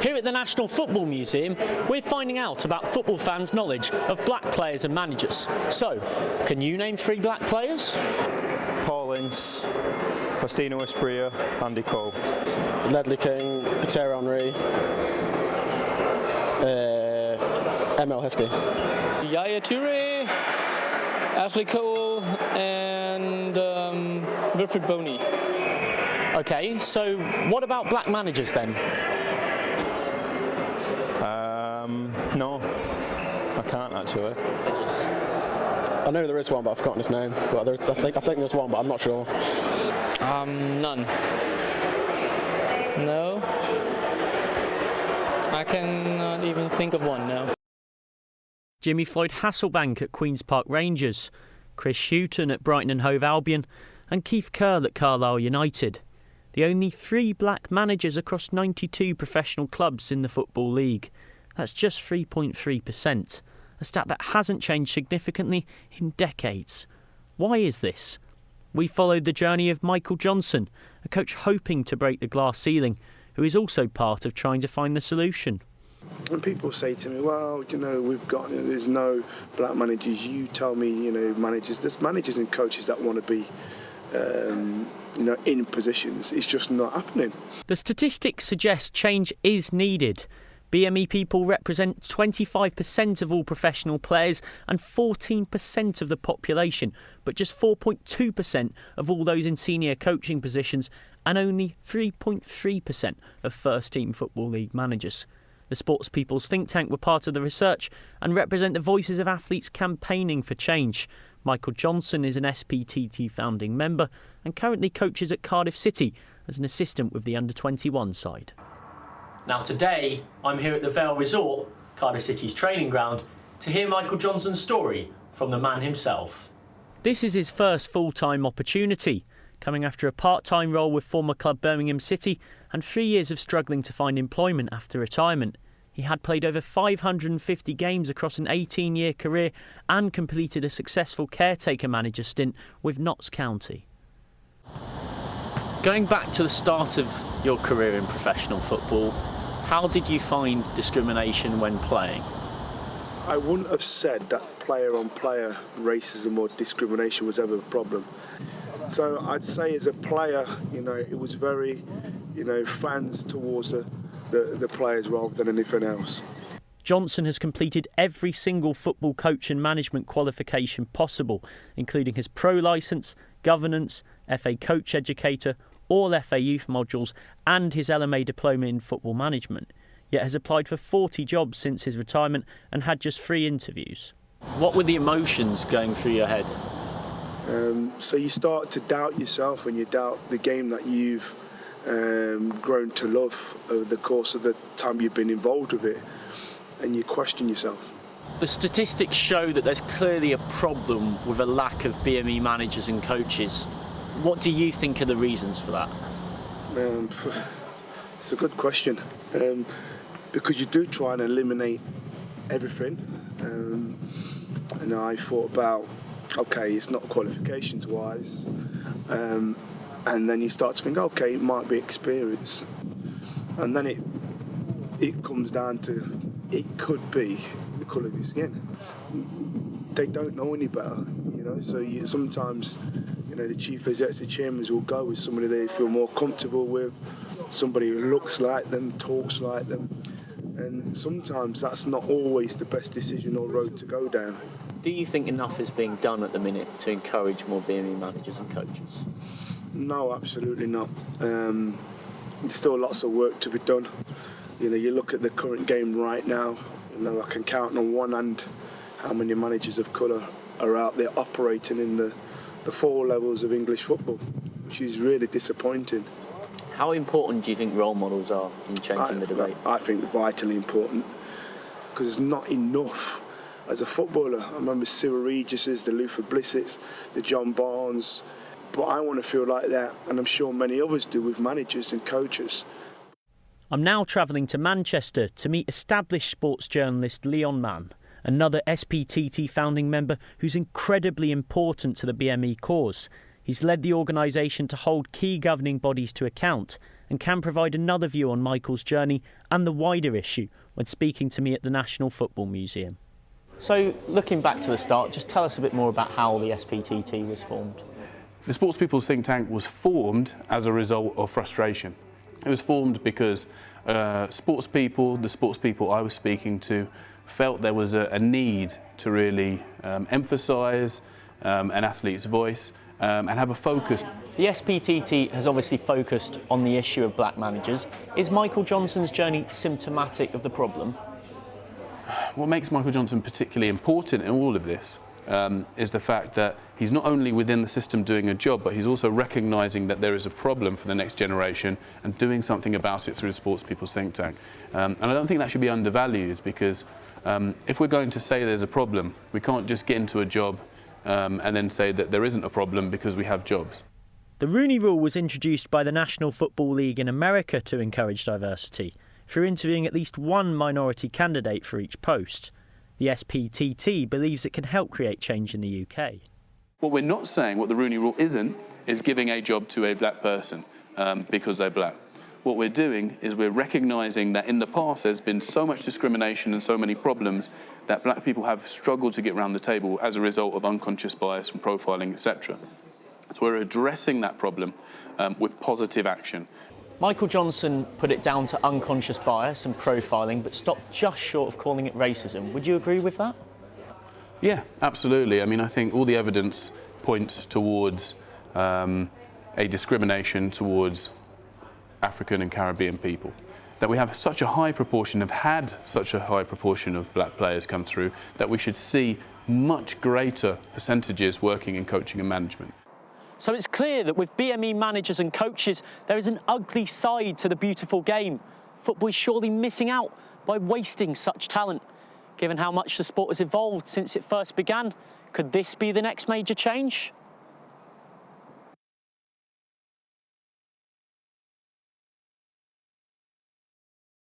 Here at the National Football Museum, we're finding out about football fans' knowledge of black players and managers. So, can you name 3 black players? Paul Ince, Faustino Espria, Andy Cole. Ledley King, Thierry Henry, Emile Heskey. Yaya Toure, Ashley Cole, and Wilfred Boney. Okay, so what about black managers then? No, I can't actually. I know there is one, but I've forgotten his name. But I think there's one, but I'm not sure. None. No. I cannot even think of one, no. Jimmy Floyd Hasselbank at Queen's Park Rangers, Chris Hughton at Brighton and Hove Albion, and Keith Curle at Carlisle United. The only 3 black managers across 92 professional clubs in the Football League. That's just 3.3%, a stat that hasn't changed significantly in decades. Why is this? We followed the journey of Michael Johnson, a coach hoping to break the glass ceiling, who is also part of trying to find the solution. When people say to me, well, there's no black managers, you tell me, managers, there's managers and coaches that want to be, in positions. It's just not happening. The statistics suggest change is needed. BME people represent 25% of all professional players and 14% of the population, but just 4.2% of all those in senior coaching positions and only 3.3% of first-team Football League managers. The Sports People's think tank were part of the research and represent the voices of athletes campaigning for change. Michael Johnson is an SPtt founding member and currently coaches at Cardiff City as an assistant with the under-21 side. Now today, I'm here at the Vale Resort, Cardiff City's training ground, to hear Michael Johnson's story from the man himself. This is his first full-time opportunity, coming after a part-time role with former club Birmingham City and 3 years of struggling to find employment after retirement. He had played over 550 games across an 18-year career and completed a successful caretaker manager stint with Notts County. Going back to the start of your career in professional football, how did you find discrimination when playing? I wouldn't have said that player-on-player racism or discrimination was ever a problem. So I'd say as a player, it was very, fans towards the players rather than anything else. Johnson has completed every single football coach and management qualification possible, including his pro licence, governance, FA coach educator, all FA youth modules and his LMA diploma in football management, yet has applied for 40 jobs since his retirement and had just 3 interviews. What were the emotions going through your head? So you start to doubt yourself and you doubt the game that you've grown to love over the course of the time you've been involved with it, and you question yourself. The statistics show that there's clearly a problem with a lack of BME managers and coaches. What do you think are the reasons for that? It's a good question, because you do try and eliminate everything. And I thought about, okay, it's not qualifications wise, and then you start to think, okay, it might be experience, and then it comes down to it could be the colour of your skin. They don't know any better, so sometimes the chief execs, the chairmans will go with somebody they feel more comfortable with, somebody who looks like them, talks like them, and sometimes that's not always the best decision or road to go down. Do you think enough is being done at the minute to encourage more BME managers and coaches? No, absolutely not. There's still lots of work to be done. You look at the current game right now, I can count on one hand how many managers of colour are out there operating in the 4 levels of English football, which is really disappointing. How important do you think role models are in changing the debate? I think vitally important, because it's not enough. As a footballer, I remember Cyril Regis's, the Luther Blissets, the John Barnes, but I want to feel like that, and I'm sure many others do with managers and coaches. I'm now travelling to Manchester to meet established sports journalist Leon Mann, another SPtt founding member who's incredibly important to the BME cause. He's led the organisation to hold key governing bodies to account and can provide another view on Michael's journey and the wider issue when speaking to me at the National Football Museum. So, looking back to the start, just tell us a bit more about how the SPTT was formed. The Sports People's Think Tank was formed as a result of frustration. It was formed because the sports people I was speaking to, felt there was a need to really emphasise an athlete's voice and have a focus. The SPTT has obviously focused on the issue of black managers. Is Michael Johnson's journey symptomatic of the problem? What makes Michael Johnson particularly important in all of this is the fact that he's not only within the system doing a job, but he's also recognising that there is a problem for the next generation and doing something about it through the Sports People's Think Tank. And I don't think that should be undervalued, because if we're going to say there's a problem, we can't just get into a job and then say that there isn't a problem because we have jobs. The Rooney Rule was introduced by the National Football League in America to encourage diversity, through interviewing at least one minority candidate for each post. The SPTT believes it can help create change in the UK. What we're not saying, what the Rooney Rule isn't, is giving a job to a black person because they're black. What we're doing is we're recognising that in the past there's been so much discrimination and so many problems that black people have struggled to get around the table as a result of unconscious bias and profiling, etc. So we're addressing that problem with positive action. Michael Johnson put it down to unconscious bias and profiling, but stopped just short of calling it racism. Would you agree with that? Yeah, absolutely. I mean, I think all the evidence points towards a discrimination towards African and Caribbean people. That we have such a high proportion, have had such a high proportion of black players come through, that we should see much greater percentages working in coaching and management. So it's clear that with BME managers and coaches, there is an ugly side to the beautiful game. Football is surely missing out by wasting such talent. Given how much the sport has evolved since it first began, could this be the next major change?